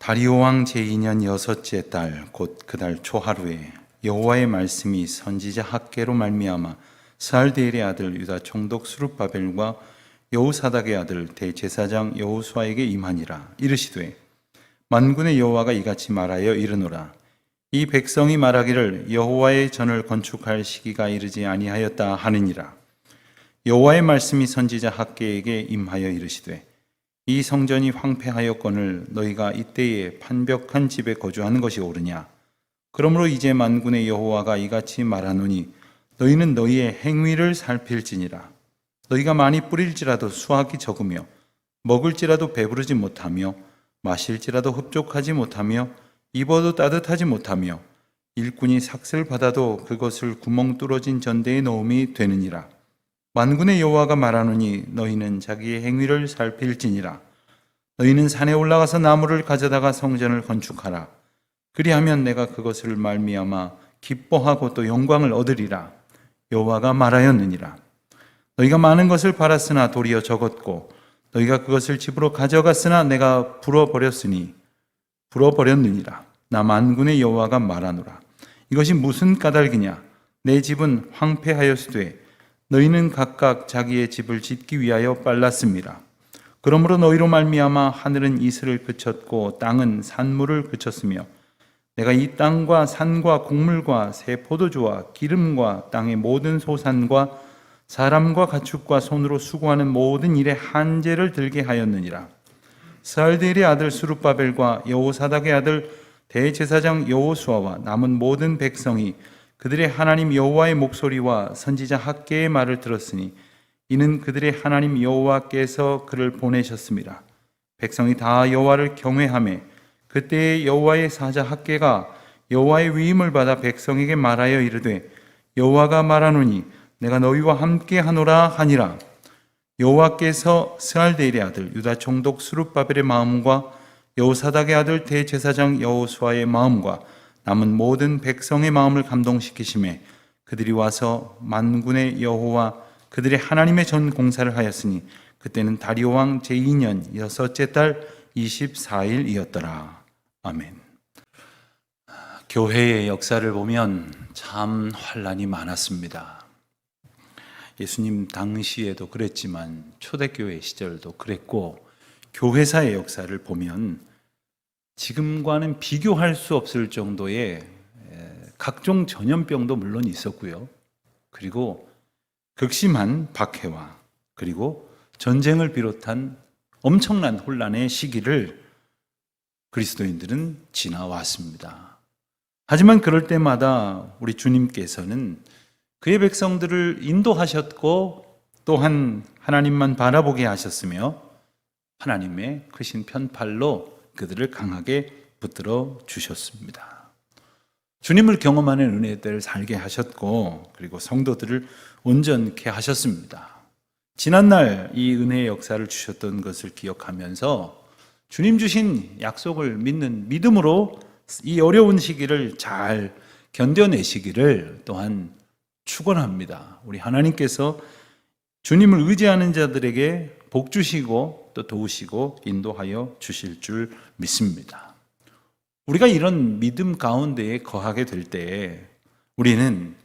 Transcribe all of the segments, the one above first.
다리오 왕 제2년 여섯째 달 곧 그달 초하루에 여호와의 말씀이 선지자 학개로 말미암아 스알디엘의 아들 유다 총독 스룹바벨과 여호사닥의 아들 대제사장 여호수아에게 임하니라. 이르시되 만군의 여호와가 이같이 말하여 이르노라. 이 백성이 말하기를 여호와의 전을 건축할 시기가 이르지 아니하였다 하느니라. 여호와의 말씀이 선지자 학개에게 임하여 이르시되 이 성전이 황폐하였거늘 너희가 이때에 판벽한 집에 거주하는 것이 옳으냐. 그러므로 이제 만군의 여호와가 이같이 말하노니 너희는 너희의 행위를 살필지니라. 너희가 많이 뿌릴지라도 수확이 적으며 먹을지라도 배부르지 못하며 마실지라도 흡족하지 못하며 입어도 따뜻하지 못하며 일꾼이 삭슬 받아도 그것을 구멍 뚫어진 전대에 넣음이 되느니라. 만군의 여호와가 말하노니 너희는 자기의 행위를 살필지니라. 너희는 산에 올라가서 나무를 가져다가 성전을 건축하라. 그리하면 내가 그것을 말미암아 기뻐하고 또 영광을 얻으리라. 여호와가 말하였느니라. 너희가 많은 것을 팔았으나 도리어 적었고 너희가 그것을 집으로 가져갔으나 내가 불어버렸느니라. 나 만군의 여호와가 말하노라. 이것이 무슨 까닭이냐. 내 집은 황폐하였으되 너희는 각각 자기의 집을 짓기 위하여 빨랐습니다. 그러므로 너희로 말미암아 하늘은 이슬을 그쳤고 땅은 산물을 그쳤으며 내가 이 땅과 산과 곡물과 새 포도주와 기름과 땅의 모든 소산과 사람과 가축과 손으로 수고하는 모든 일에 한제를 들게 하였느니라. 스알디엘의 아들 스룹바벨과 여호사닥의 아들 대제사장 여호수아와 남은 모든 백성이 그들의 하나님 여호와의 목소리와 선지자 학개의 말을 들었으니 이는 그들의 하나님 여호와께서 그를 보내셨습니다. 백성이 다 여호와를 경외하며 그때에 여호와의 사자 학개가 여호와의 위임을 받아 백성에게 말하여 이르되 여호와가 말하노니 내가 너희와 함께 하노라 하니라. 여호와께서 스알디엘의 아들 유다 총독 스룹바벨의 마음과 여호사닥의 아들 대제사장 여호수아의 마음과 남은 모든 백성의 마음을 감동시키시매 그들이 와서 만군의 여호와 그들의 하나님의 전 공사를 하였으니 그때는 다리오 왕 제2년 여섯째 달 24일이었더라. 아멘. 교회의 역사를 보면 참 환란이 많았습니다. 예수님 당시에도 그랬지만 초대교회 시절도 그랬고 교회사의 역사를 보면 지금과는 비교할 수 없을 정도의 각종 전염병도 물론 있었고요. 그리고 극심한 박해와 그리고 전쟁을 비롯한 엄청난 혼란의 시기를 그리스도인들은 지나왔습니다. 하지만 그럴 때마다 우리 주님께서는 그의 백성들을 인도하셨고 또한 하나님만 바라보게 하셨으며 하나님의 크신 편팔로 그들을 강하게 붙들어 주셨습니다. 주님을 경험하는 은혜들을 살게 하셨고 그리고 성도들을 온전케 하셨습니다. 지난날 이 은혜의 역사를 주셨던 것을 기억하면서 주님 주신 약속을 믿는 믿음으로 이 어려운 시기를 잘 견뎌내시기를 또한 축원합니다. 우리 하나님께서 주님을 의지하는 자들에게 복 주시고 또 도우시고 인도하여 주실 줄 믿습니다. 우리가 이런 믿음 가운데에 거하게 될 때 우리는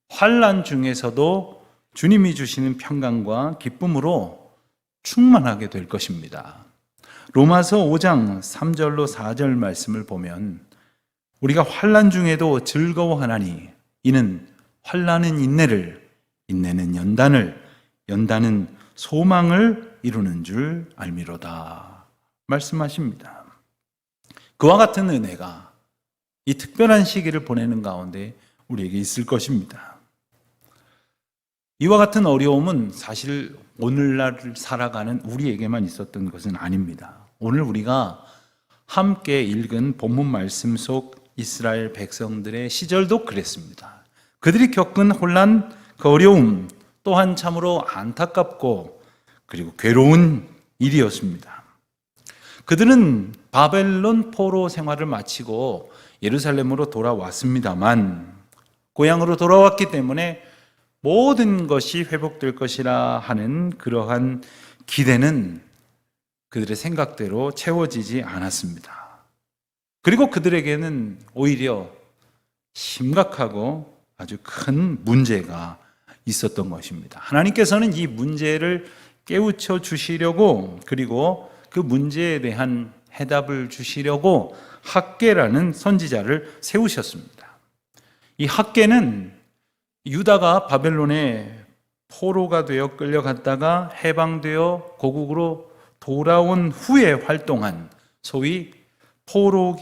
환난 중에서도 주님이 주시는 평강과 기쁨으로 충만하게 될 것입니다. 로마서 5장 3절로 4절 말씀을 보면 우리가 환난 중에도 즐거워하나니 이는 환난은 인내를, 인내는 연단을, 연단은 소망을 이루는 줄 알미로다 말씀하십니다. 그와 같은 은혜가 이 특별한 시기를 보내는 가운데 우리에게 있을 것입니다. 이와 같은 어려움은 사실 오늘날 살아가는 우리에게만 있었던 것은 아닙니다. 오늘 우리가 함께 읽은 본문 말씀 속 이스라엘 백성들의 시절도 그랬습니다. 그들이 겪은 혼란, 그 어려움 또한 참으로 안타깝고 그리고 괴로운 일이었습니다. 그들은 바벨론 포로 생활을 마치고 예루살렘으로 돌아왔습니다만 고향으로 돌아왔기 때문에 모든 것이 회복될 것이라 하는 그러한 기대는 그들의 생각대로 채워지지 않았습니다. 그리고 그들에게는 오히려 심각하고 아주 큰 문제가 있었던 것입니다. 하나님께서는 이 문제를 깨우쳐 주시려고, 그리고 그 문제에 대한 해답을 주시려고 학개라는 선지자를 세우셨습니다. 이 학개는 유다가 바벨론에 포로가 되어 끌려갔다가 해방되어 고국으로 돌아온 후에 활동한 소위 포로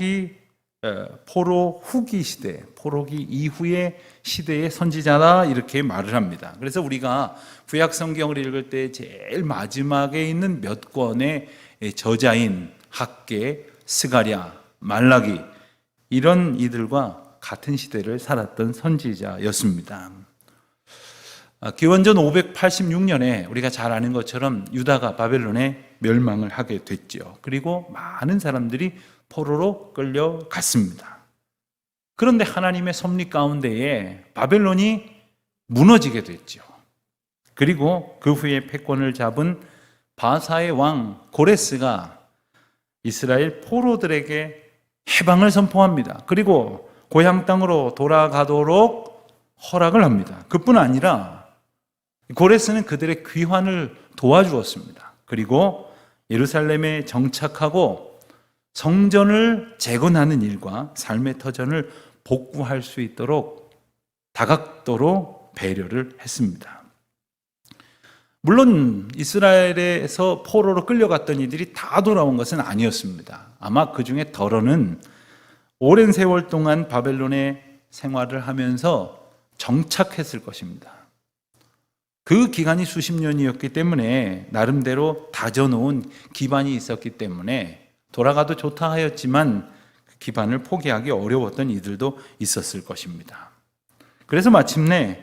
후기 시대, 포로기 이후의 시대의 선지자다, 이렇게 말을 합니다. 그래서 우리가 구약 성경을 읽을 때 제일 마지막에 있는 몇 권의 저자인 학개, 스가랴, 말라기, 이런 이들과 같은 시대를 살았던 선지자였습니다. 기원전 586년에 우리가 잘 아는 것처럼 유다가 바벨론에 멸망을 하게 됐죠. 그리고 많은 사람들이 포로로 끌려갔습니다. 그런데 하나님의 섭리 가운데에 바벨론이 무너지게 됐죠. 그리고 그 후에 패권을 잡은 바사의 왕 고레스가 이스라엘 포로들에게 해방을 선포합니다. 그리고 고향 땅으로 돌아가도록 허락을 합니다. 그뿐 아니라 고레스는 그들의 귀환을 도와주었습니다. 그리고 예루살렘에 정착하고 성전을 재건하는 일과 삶의 터전을 복구할 수 있도록 다각도로 배려를 했습니다. 물론 이스라엘에서 포로로 끌려갔던 이들이 다 돌아온 것은 아니었습니다. 아마 그 중에 덜어는 오랜 세월 동안 바벨론에 생활을 하면서 정착했을 것입니다. 그 기간이 수십 년이었기 때문에 나름대로 다져놓은 기반이 있었기 때문에 돌아가도 좋다 하였지만 그 기반을 포기하기 어려웠던 이들도 있었을 것입니다. 그래서 마침내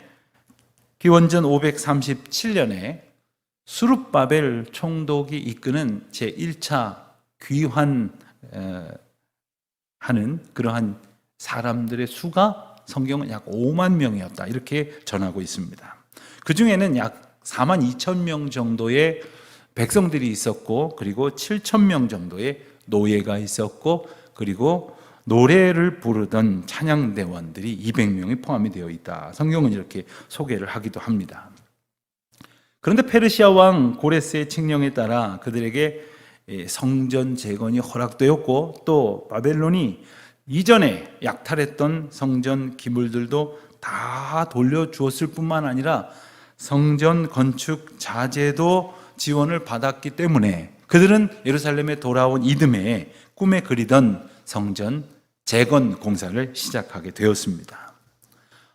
기원전 537년에 수룹바벨 총독이 이끄는 제1차 귀환하는 그러한 사람들의 수가 성경은 약 5만 명이었다, 이렇게 전하고 있습니다. 그 중에는 약 4만 2천 명 정도의 백성들이 있었고, 그리고 7천 명 정도의 노예가 있었고, 그리고 노래를 부르던 찬양대원들이 200명이 포함이 되어 있다, 성경은 이렇게 소개를 하기도 합니다. 그런데 페르시아 왕 고레스의 칙령에 따라 그들에게 성전 재건이 허락되었고, 또 바벨론이 이전에 약탈했던 성전 기물들도 다 돌려주었을 뿐만 아니라 성전 건축 자재도 지원을 받았기 때문에 그들은 예루살렘에 돌아온 이듬해에 꿈에 그리던 성전 재건 공사를 시작하게 되었습니다.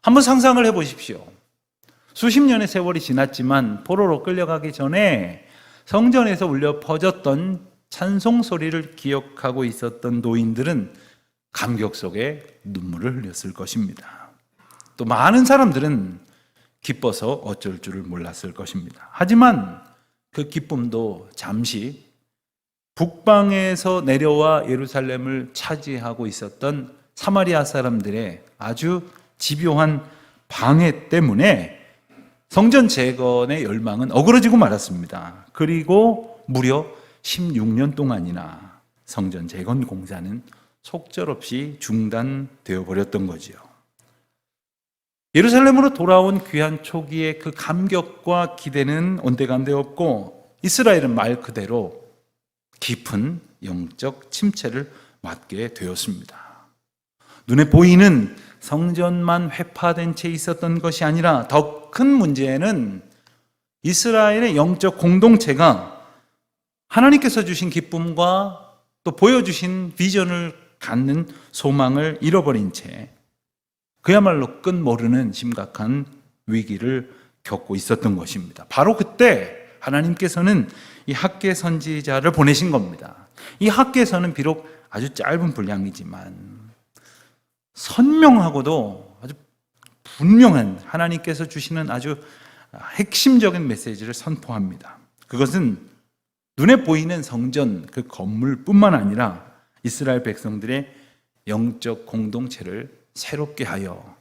한번 상상을 해보십시오. 수십 년의 세월이 지났지만 포로로 끌려가기 전에 성전에서 울려 퍼졌던 찬송 소리를 기억하고 있었던 노인들은 감격 속에 눈물을 흘렸을 것입니다. 또 많은 사람들은 기뻐서 어쩔 줄을 몰랐을 것입니다. 하지만 그 기쁨도 잠시 북방에서 내려와 예루살렘을 차지하고 있었던 사마리아 사람들의 아주 집요한 방해 때문에 성전 재건의 열망은 어그러지고 말았습니다. 그리고 무려 16년 동안이나 성전 재건 공사는 속절없이 중단되어 버렸던 거지요. 예루살렘으로 돌아온 귀환 초기의 그 감격과 기대는 온데간데 없고, 이스라엘은 말 그대로 깊은 영적 침체를 맞게 되었습니다. 눈에 보이는 성전만 회파된 채 있었던 것이 아니라 더 큰 문제는 이스라엘의 영적 공동체가 하나님께서 주신 기쁨과 또 보여주신 비전을 갖는 소망을 잃어버린 채 그야말로 끝모르는 심각한 위기를 겪고 있었던 것입니다. 바로 그때 하나님께서는 이 학개 선지자를 보내신 겁니다. 이 학개서는 비록 아주 짧은 분량이지만 선명하고도 아주 분명한 하나님께서 주시는 아주 핵심적인 메시지를 선포합니다. 그것은 눈에 보이는 성전 그 건물뿐만 아니라 이스라엘 백성들의 영적 공동체를 새롭게 하여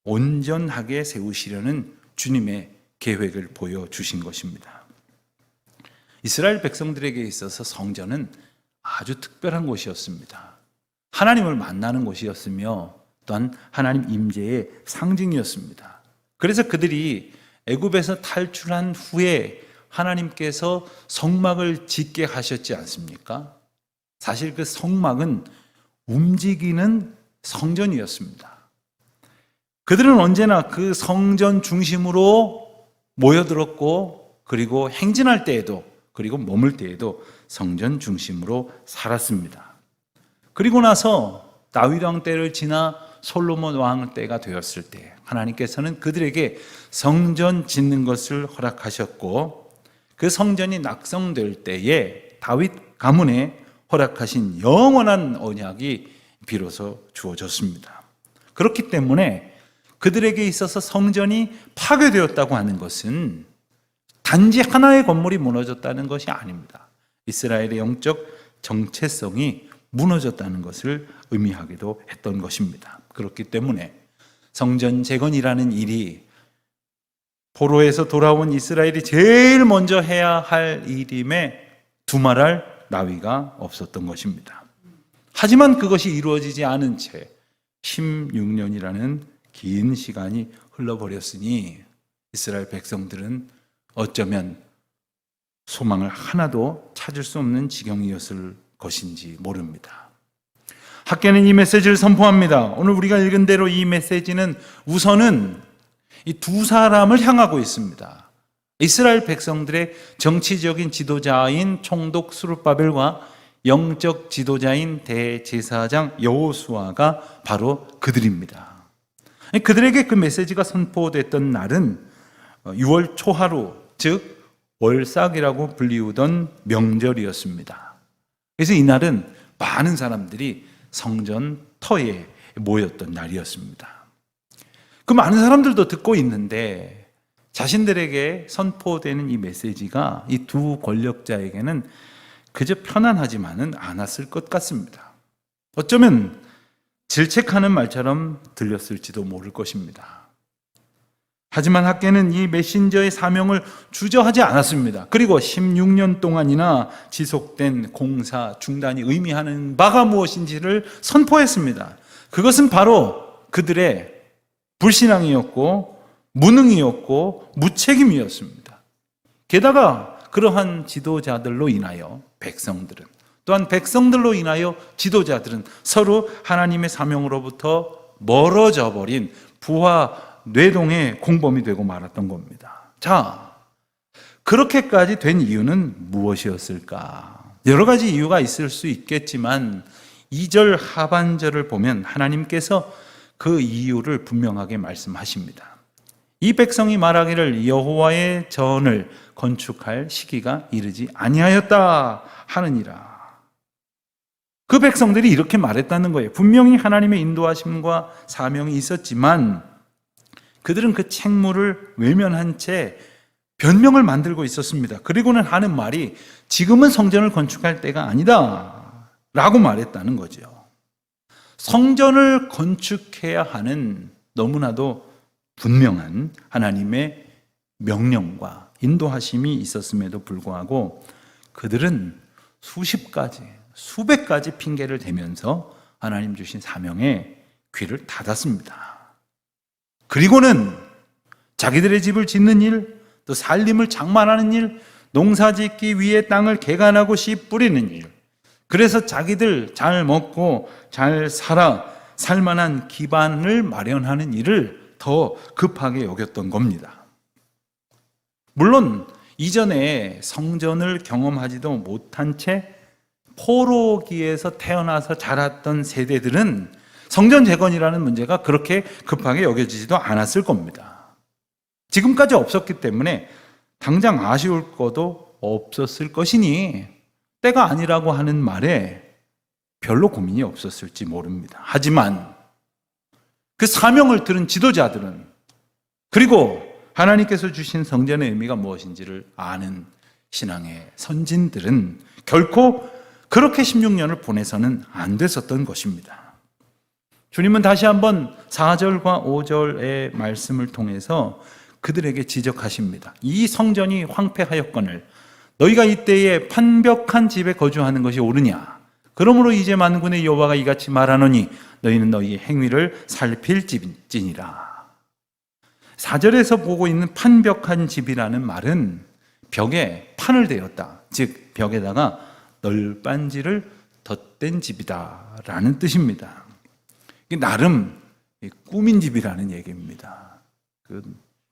온전하게 세우시려는 주님의 계획을 보여주신 것입니다. 이스라엘 백성들에게 있어서 성전은 아주 특별한 곳이었습니다. 하나님을 만나는 곳이었으며 또한 하나님 임재의 상징이었습니다. 그래서 그들이 애굽에서 탈출한 후에 하나님께서 성막을 짓게 하셨지 않습니까? 사실 그 성막은 움직이는 성전이었습니다. 그들은 언제나 그 성전 중심으로 모여들었고, 그리고 행진할 때에도, 그리고 머물 때에도 성전 중심으로 살았습니다. 그리고 나서 다윗 왕 때를 지나 솔로몬 왕 때가 되었을 때 하나님께서는 그들에게 성전 짓는 것을 허락하셨고, 그 성전이 낙성될 때에 다윗 가문에 허락하신 영원한 언약이 비로소 주어졌습니다. 그렇기 때문에 그들에게 있어서 성전이 파괴되었다고 하는 것은 단지 하나의 건물이 무너졌다는 것이 아닙니다. 이스라엘의 영적 정체성이 무너졌다는 것을 의미하기도 했던 것입니다. 그렇기 때문에 성전 재건이라는 일이 포로에서 돌아온 이스라엘이 제일 먼저 해야 할 일임에 두말할 나위가 없었던 것입니다. 하지만 그것이 이루어지지 않은 채 16년이라는 긴 시간이 흘러버렸으니 이스라엘 백성들은 어쩌면 소망을 하나도 찾을 수 없는 지경이었을 것인지 모릅니다. 학계는 이 메시지를 선포합니다. 오늘 우리가 읽은 대로 이 메시지는 우선은 이 두 사람을 향하고 있습니다. 이스라엘 백성들의 정치적인 지도자인 총독 스룹바벨과 영적 지도자인 대제사장 여호수아가 바로 그들입니다. 그들에게 그 메시지가 선포됐던 날은 6월 초하루, 즉 월삭이라고 불리우던 명절이었습니다. 그래서 이날은 많은 사람들이 성전 터에 모였던 날이었습니다. 그 많은 사람들도 듣고 있는데 자신들에게 선포되는 이 메시지가 이 두 권력자에게는 그저 편안하지만은 않았을 것 같습니다. 어쩌면 질책하는 말처럼 들렸을지도 모를 것입니다. 하지만 학계는 이 메신저의 사명을 주저하지 않았습니다. 그리고 16년 동안이나 지속된 공사 중단이 의미하는 바가 무엇인지를 선포했습니다. 그것은 바로 그들의 불신앙이었고 무능이었고 무책임이었습니다. 게다가 그러한 지도자들로 인하여 백성들은, 또한 백성들로 인하여 지도자들은 서로 하나님의 사명으로부터 멀어져 버린 부하 뇌동의 공범이 되고 말았던 겁니다. 자, 그렇게까지 된 이유는 무엇이었을까? 여러 가지 이유가 있을 수 있겠지만 2절 하반절을 보면 하나님께서 그 이유를 분명하게 말씀하십니다. 이 백성이 말하기를 여호와의 전을 건축할 시기가 이르지 아니하였다 하느니라. 그 백성들이 이렇게 말했다는 거예요. 분명히 하나님의 인도하심과 사명이 있었지만 그들은 그 책무를 외면한 채 변명을 만들고 있었습니다. 그리고는 하는 말이 지금은 성전을 건축할 때가 아니다 라고 말했다는 거죠. 성전을 건축해야 하는 너무나도 분명한 하나님의 명령과 인도하심이 있었음에도 불구하고 그들은 수십 가지, 수백 가지 핑계를 대면서 하나님 주신 사명에 귀를 닫았습니다. 그리고는 자기들의 집을 짓는 일, 또 살림을 장만하는 일, 농사 짓기 위해 땅을 개간하고 씨 뿌리는 일, 그래서 자기들 잘 먹고 잘 살만한 기반을 마련하는 일을 더 급하게 여겼던 겁니다. 물론 이전에 성전을 경험하지도 못한 채 포로기에서 태어나서 자랐던 세대들은 성전 재건이라는 문제가 그렇게 급하게 여겨지지도 않았을 겁니다. 지금까지 없었기 때문에 당장 아쉬울 것도 없었을 것이니 때가 아니라고 하는 말에 별로 고민이 없었을지 모릅니다. 하지만 그 사명을 들은 지도자들은, 그리고 하나님께서 주신 성전의 의미가 무엇인지를 아는 신앙의 선진들은 결코 그렇게 16년을 보내서는 안 됐었던 것입니다. 주님은 다시 한번 4절과 5절의 말씀을 통해서 그들에게 지적하십니다. 이 성전이 황폐하였거늘 너희가 이때에 판벽한 집에 거주하는 것이 옳으냐? 그러므로 이제 만군의 여호와가 이같이 말하노니 너희는 너희의 행위를 살필지니라. 4절에서 보고 있는 판벽한 집이라는 말은 벽에 판을 대었다. 즉 벽에다가 널빤지를 덧댄 집이다 라는 뜻입니다. 이게 나름 꾸민 집이라는 얘기입니다. 그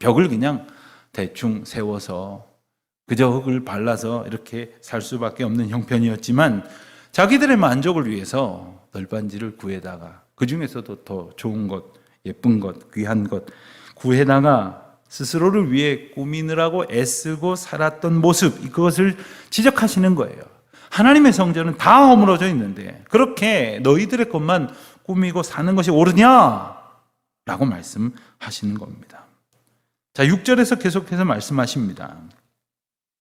벽을 그냥 대충 세워서 그저 흙을 발라서 이렇게 살 수밖에 없는 형편이었지만 자기들의 만족을 위해서 널빤지를 구해다가 그 중에서도 더 좋은 것, 예쁜 것, 귀한 것 구해다가 스스로를 위해 꾸미느라고 애쓰고 살았던 모습, 그것을 지적하시는 거예요. 하나님의 성전은 다 허물어져 있는데 그렇게 너희들의 것만 꾸미고 사는 것이 옳으냐? 라고 말씀하시는 겁니다. 자, 6절에서 계속해서 말씀하십니다.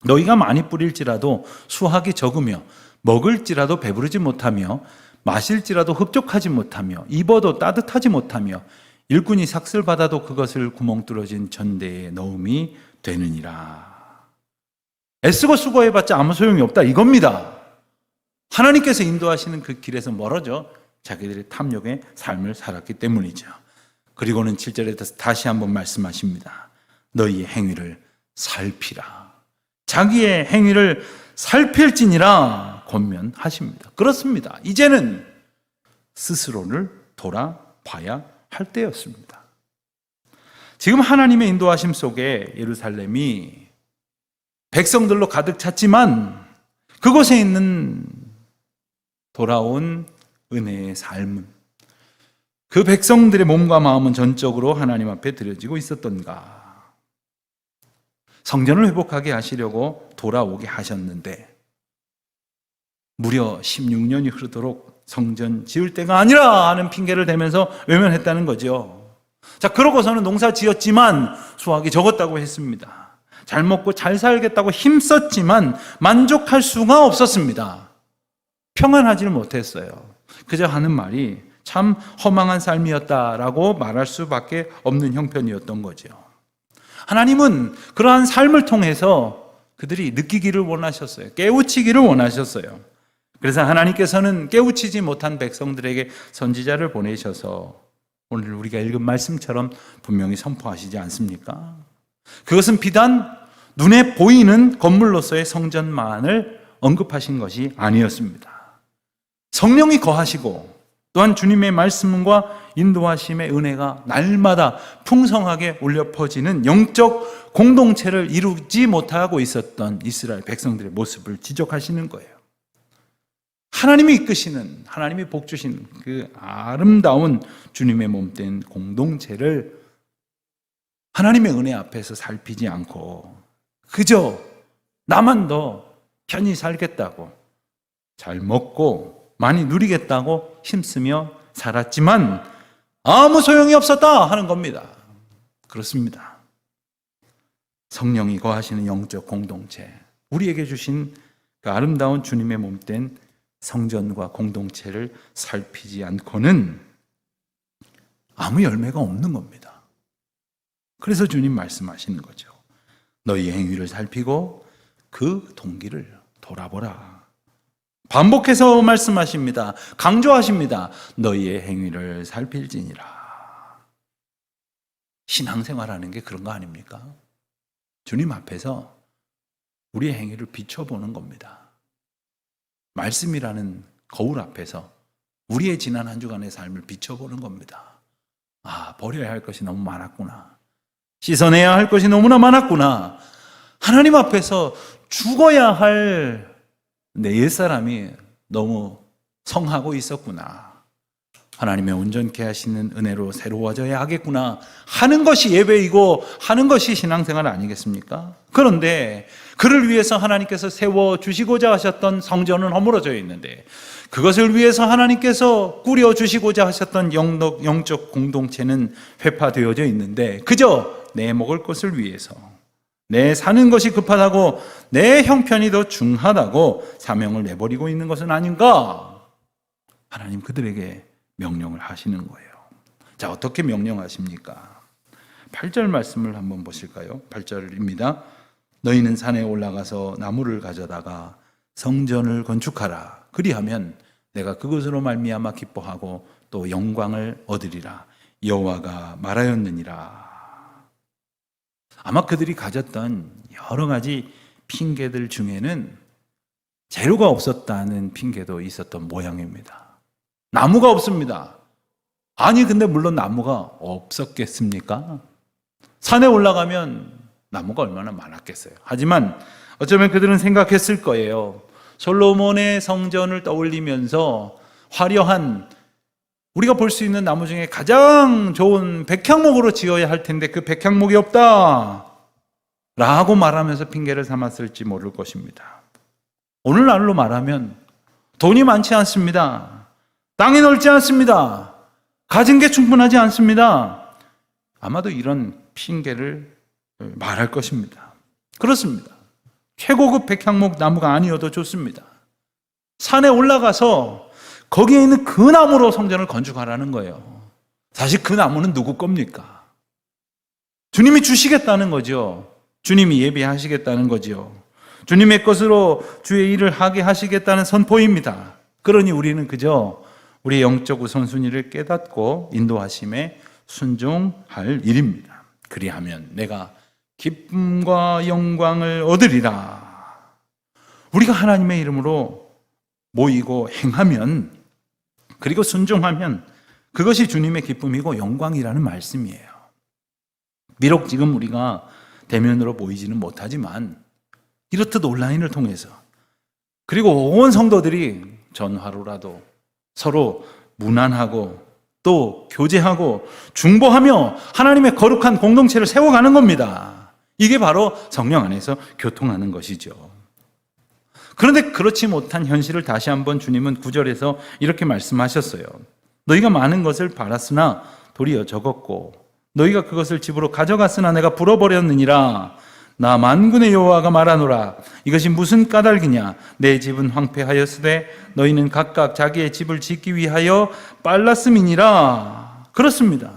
너희가 많이 뿌릴지라도 수확이 적으며 먹을지라도 배부르지 못하며 마실지라도 흡족하지 못하며 입어도 따뜻하지 못하며 일꾼이 삭슬 받아도 그것을 구멍 뚫어진 전대에 넣음이 되느니라. 애쓰고 수고해봤자 아무 소용이 없다 이겁니다. 하나님께서 인도하시는 그 길에서 멀어져 자기들의 탐욕의 삶을 살았기 때문이죠. 그리고는 7절에 다시 한번 말씀하십니다. 너희의 행위를 살피라. 자기의 행위를 살필지니라 권면하십니다. 그렇습니다. 이제는 스스로를 돌아봐야 할 때였습니다. 지금 하나님의 인도하심 속에 예루살렘이 백성들로 가득 찼지만 그곳에 있는 돌아온 은혜의 삶은 그 백성들의 몸과 마음은 전적으로 하나님 앞에 드려지고 있었던가? 성전을 회복하게 하시려고 돌아오게 하셨는데 무려 16년이 흐르도록 성전 지을 때가 아니라 하는 핑계를 대면서 외면했다는 거죠. 자, 그러고서는 농사 지었지만 수확이 적었다고 했습니다. 잘 먹고 잘 살겠다고 힘썼지만 만족할 수가 없었습니다. 평안하지를 못했어요. 그저 하는 말이 참 허망한 삶이었다라고 말할 수밖에 없는 형편이었던 거죠. 하나님은 그러한 삶을 통해서 그들이 느끼기를 원하셨어요. 깨우치기를 원하셨어요. 그래서 하나님께서는 깨우치지 못한 백성들에게 선지자를 보내셔서 오늘 우리가 읽은 말씀처럼 분명히 선포하시지 않습니까? 그것은 비단 눈에 보이는 건물로서의 성전만을 언급하신 것이 아니었습니다. 성령이 거하시고 또한 주님의 말씀과 인도하심의 은혜가 날마다 풍성하게 울려 퍼지는 영적 공동체를 이루지 못하고 있었던 이스라엘 백성들의 모습을 지적하시는 거예요. 하나님이 이끄시는, 하나님이 복주신 그 아름다운 주님의 몸된 공동체를 하나님의 은혜 앞에서 살피지 않고 그저 나만 더 편히 살겠다고 잘 먹고 많이 누리겠다고 힘쓰며 살았지만 아무 소용이 없었다 하는 겁니다. 그렇습니다. 성령이 거하시는 영적 공동체, 우리에게 주신 그 아름다운 주님의 몸된 성전과 공동체를 살피지 않고는 아무 열매가 없는 겁니다. 그래서 주님 말씀하시는 거죠. 너희 행위를 살피고 그 동기를 돌아보라. 반복해서 말씀하십니다. 강조하십니다. 너희의 행위를 살필지니라. 신앙생활하는 게 그런 거 아닙니까? 주님 앞에서 우리의 행위를 비춰보는 겁니다. 말씀이라는 거울 앞에서 우리의 지난 한 주간의 삶을 비춰보는 겁니다. 아, 버려야 할 것이 너무 많았구나. 씻어내야 할 것이 너무나 많았구나. 하나님 앞에서 죽어야 할 내 옛사람이 너무 성하고 있었구나. 하나님의 온전케 하시는 은혜로 새로워져야 하겠구나 하는 것이 예배이고 하는 것이 신앙생활 아니겠습니까? 그런데 그를 위해서 하나님께서 세워주시고자 하셨던 성전은 허물어져 있는데 그것을 위해서 하나님께서 꾸려주시고자 하셨던 영적 공동체는 회파되어져 있는데 그저 내 먹을 것을 위해서 내 사는 것이 급하다고 내 형편이 더 중하다고 사명을 내버리고 있는 것은 아닌가? 하나님 그들에게 명령을 하시는 거예요. 자, 어떻게 명령하십니까? 8절 말씀을 한번 보실까요? 8절입니다. 너희는 산에 올라가서 나무를 가져다가 성전을 건축하라. 그리하면 내가 그것으로 말미암아 기뻐하고 또 영광을 얻으리라 여호와가 말하였느니라. 아마 그들이 가졌던 여러 가지 핑계들 중에는 재료가 없었다는 핑계도 있었던 모양입니다. 나무가 없습니다. 아니 근데 물론 나무가 없었겠습니까? 산에 올라가면 나무가 얼마나 많았겠어요. 하지만 어쩌면 그들은 생각했을 거예요. 솔로몬의 성전을 떠올리면서 화려한 우리가 볼 수 있는 나무 중에 가장 좋은 백향목으로 지어야 할 텐데 그 백향목이 없다 라고 말하면서 핑계를 삼았을지 모를 것입니다. 오늘날로 말하면 돈이 많지 않습니다. 땅이 넓지 않습니다. 가진 게 충분하지 않습니다. 아마도 이런 핑계를 말할 것입니다. 그렇습니다. 최고급 백향목 나무가 아니어도 좋습니다. 산에 올라가서 거기에 있는 그 나무로 성전을 건축하라는 거예요. 사실 그 나무는 누구 겁니까? 주님이 주시겠다는 거죠. 주님이 예비하시겠다는 거죠. 주님의 것으로 주의 일을 하게 하시겠다는 선포입니다. 그러니 우리는 그저 우리의 영적 우선순위를 깨닫고 인도하심에 순종할 일입니다. 그리하면 내가 기쁨과 영광을 얻으리라. 우리가 하나님의 이름으로 모이고 행하면 그리고 순종하면 그것이 주님의 기쁨이고 영광이라는 말씀이에요. 비록 지금 우리가 대면으로 모이지는 못하지만 이렇듯 온라인을 통해서 그리고 온 성도들이 전화로라도 서로 문안하고 또 교제하고 중보하며 하나님의 거룩한 공동체를 세워가는 겁니다. 이게 바로 성령 안에서 교통하는 것이죠. 그런데 그렇지 못한 현실을 다시 한번 주님은 9절에서 이렇게 말씀하셨어요. 너희가 많은 것을 바랐으나 도리어 적었고 너희가 그것을 집으로 가져갔으나 내가 불어버렸느니라. 나 만군의 여호와가 말하노라. 이것이 무슨 까닭이냐? 내 집은 황폐하였으되 너희는 각각 자기의 집을 짓기 위하여 빨랐음이니라. 그렇습니다.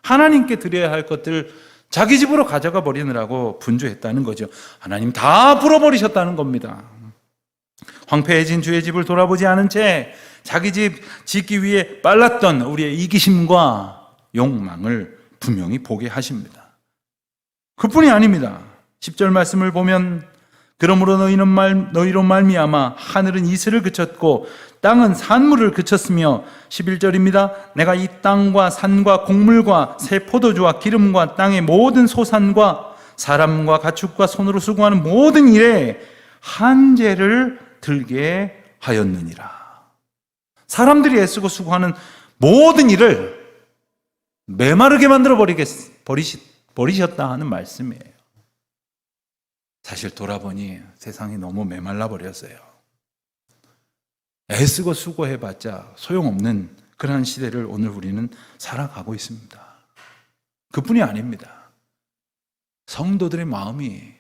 하나님께 드려야 할 것들 자기 집으로 가져가 버리느라고 분주했다는 거죠. 하나님 다 불어버리셨다는 겁니다. 황폐해진 주의 집을 돌아보지 않은 채 자기 집 짓기 위해 빨랐던 우리의 이기심과 욕망을 분명히 보게 하십니다. 그뿐이 아닙니다. 10절 말씀을 보면 그러므로 너희로 말미암아 하늘은 이슬을 그쳤고 땅은 산물을 그쳤으며 11절입니다. 내가 이 땅과 산과 곡물과 새 포도주와 기름과 땅의 모든 소산과 사람과 가축과 손으로 수고하는 모든 일에 한재를 들게 하였느니라. 사람들이 애쓰고 수고하는 모든 일을 메마르게 만들어 버리셨다 하는 말씀이에요. 사실 돌아보니 세상이 너무 메말라 버렸어요. 애쓰고 수고해봤자 소용없는 그런 시대를 오늘 우리는 살아가고 있습니다. 그뿐이 아닙니다. 성도들의 마음이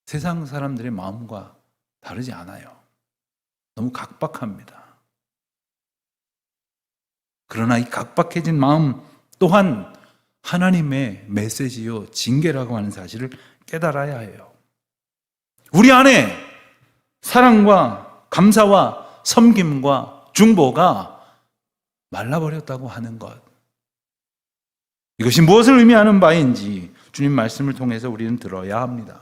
세상 사람들의 마음과 다르지 않아요. 너무 각박합니다. 그러나 이 각박해진 마음 또한 하나님의 메시지요 징계라고 하는 사실을 깨달아야 해요. 우리 안에 사랑과 감사와 섬김과 중보가 말라버렸다고 하는 것, 이것이 무엇을 의미하는 바인지 주님 말씀을 통해서 우리는 들어야 합니다.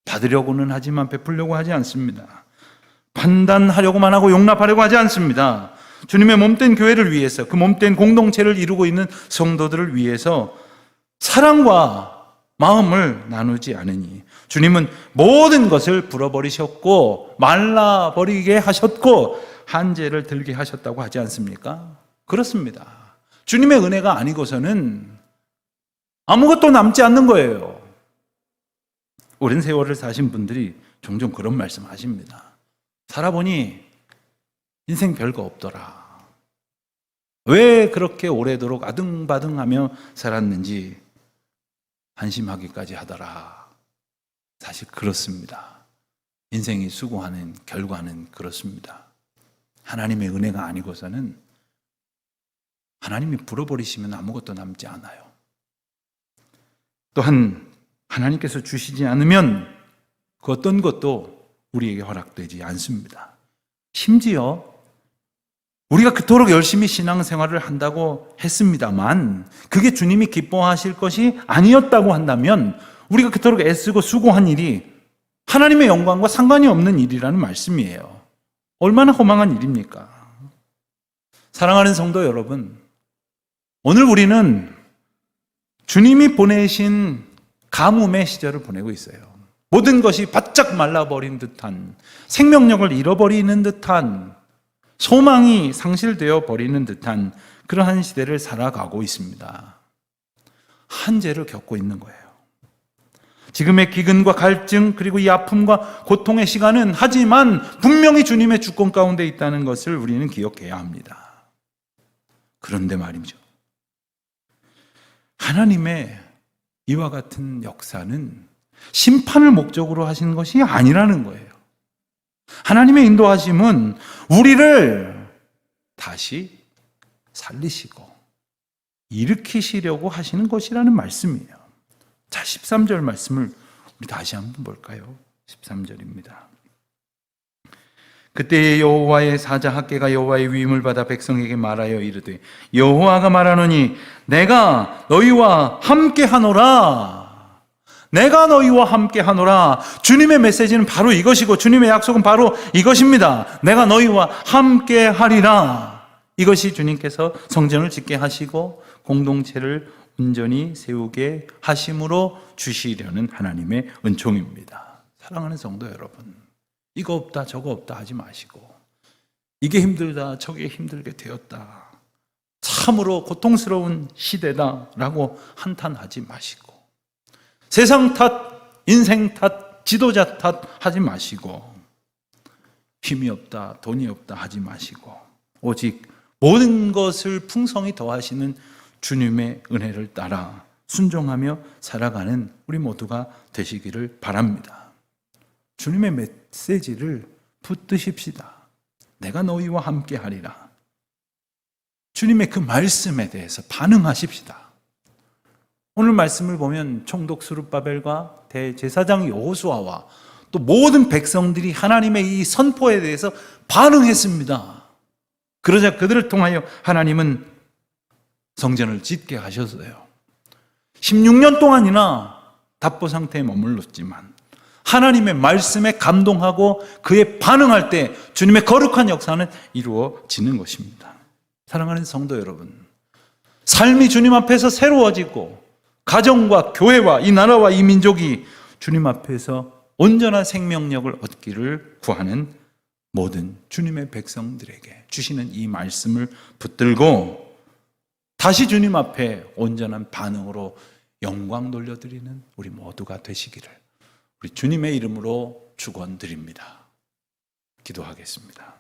받으려고는 하지만 베풀려고 하지 않습니다. 판단하려고만 하고 용납하려고 하지 않습니다. 주님의 몸된 교회를 위해서, 그 몸된 공동체를 이루고 있는 성도들을 위해서 사랑과 마음을 나누지 않으니 주님은 모든 것을 불어버리셨고 말라버리게 하셨고 한재를 들게 하셨다고 하지 않습니까? 그렇습니다. 주님의 은혜가 아니고서는 아무것도 남지 않는 거예요. 오랜 세월을 사신 분들이 종종 그런 말씀 하십니다. 살아보니 인생 별거 없더라. 왜 그렇게 오래도록 아등바등하며 살았는지 한심하기까지 하더라. 사실 그렇습니다. 인생이 수고하는 결과는 그렇습니다. 하나님의 은혜가 아니고서는 하나님이 불어버리시면 아무것도 남지 않아요. 또한 하나님께서 주시지 않으면 그 어떤 것도 우리에게 허락되지 않습니다. 심지어 우리가 그토록 열심히 신앙생활을 한다고 했습니다만 그게 주님이 기뻐하실 것이 아니었다고 한다면 우리가 그토록 애쓰고 수고한 일이 하나님의 영광과 상관이 없는 일이라는 말씀이에요. 얼마나 허망한 일입니까? 사랑하는 성도 여러분, 오늘 우리는 주님이 보내신 가뭄의 시절을 보내고 있어요. 모든 것이 바짝 말라버린 듯한, 생명력을 잃어버리는 듯한, 소망이 상실되어 버리는 듯한 그러한 시대를 살아가고 있습니다. 한재를 겪고 있는 거예요. 지금의 기근과 갈증 그리고 이 아픔과 고통의 시간은 하지만 분명히 주님의 주권 가운데 있다는 것을 우리는 기억해야 합니다. 그런데 말이죠, 하나님의 이와 같은 역사는 심판을 목적으로 하시는 것이 아니라는 거예요. 하나님의 인도하심은 우리를 다시 살리시고 일으키시려고 하시는 것이라는 말씀이에요. 자, 13절 말씀을 우리 다시 한번 볼까요? 13절입니다. 그때 여호와의 사자 학개가 여호와의 위임을 받아 백성에게 말하여 이르되 여호와가 말하노니 내가 너희와 함께하노라. 내가 너희와 함께하노라. 주님의 메시지는 바로 이것이고 주님의 약속은 바로 이것입니다. 내가 너희와 함께하리라. 이것이 주님께서 성전을 짓게 하시고 공동체를 온전히 세우게 하심으로 주시려는 하나님의 은총입니다. 사랑하는 성도 여러분, 이거 없다 저거 없다 하지 마시고 이게 힘들다 저게 힘들게 되었다, 참으로 고통스러운 시대다라고 한탄하지 마시고 세상 탓, 인생 탓, 지도자 탓 하지 마시고 힘이 없다, 돈이 없다 하지 마시고 오직 모든 것을 풍성히 더하시는 주님의 은혜를 따라 순종하며 살아가는 우리 모두가 되시기를 바랍니다. 주님의 메시지를 붙드십시다. 내가 너희와 함께 하리라. 주님의 그 말씀에 대해서 반응하십시다. 오늘 말씀을 보면 총독 스룹바벨과 대제사장 여호수아와 또 모든 백성들이 하나님의 이 선포에 대해서 반응했습니다. 그러자 그들을 통하여 하나님은 성전을 짓게 하셨어요. 16년 동안이나 답보 상태에 머물렀지만 하나님의 말씀에 감동하고 그에 반응할 때 주님의 거룩한 역사는 이루어지는 것입니다. 사랑하는 성도 여러분, 삶이 주님 앞에서 새로워지고 가정과 교회와 이 나라와 이 민족이 주님 앞에서 온전한 생명력을 얻기를 구하는 모든 주님의 백성들에게 주시는 이 말씀을 붙들고 다시 주님 앞에 온전한 반응으로 영광 돌려드리는 우리 모두가 되시기를 우리 주님의 이름으로 축원드립니다. 기도하겠습니다.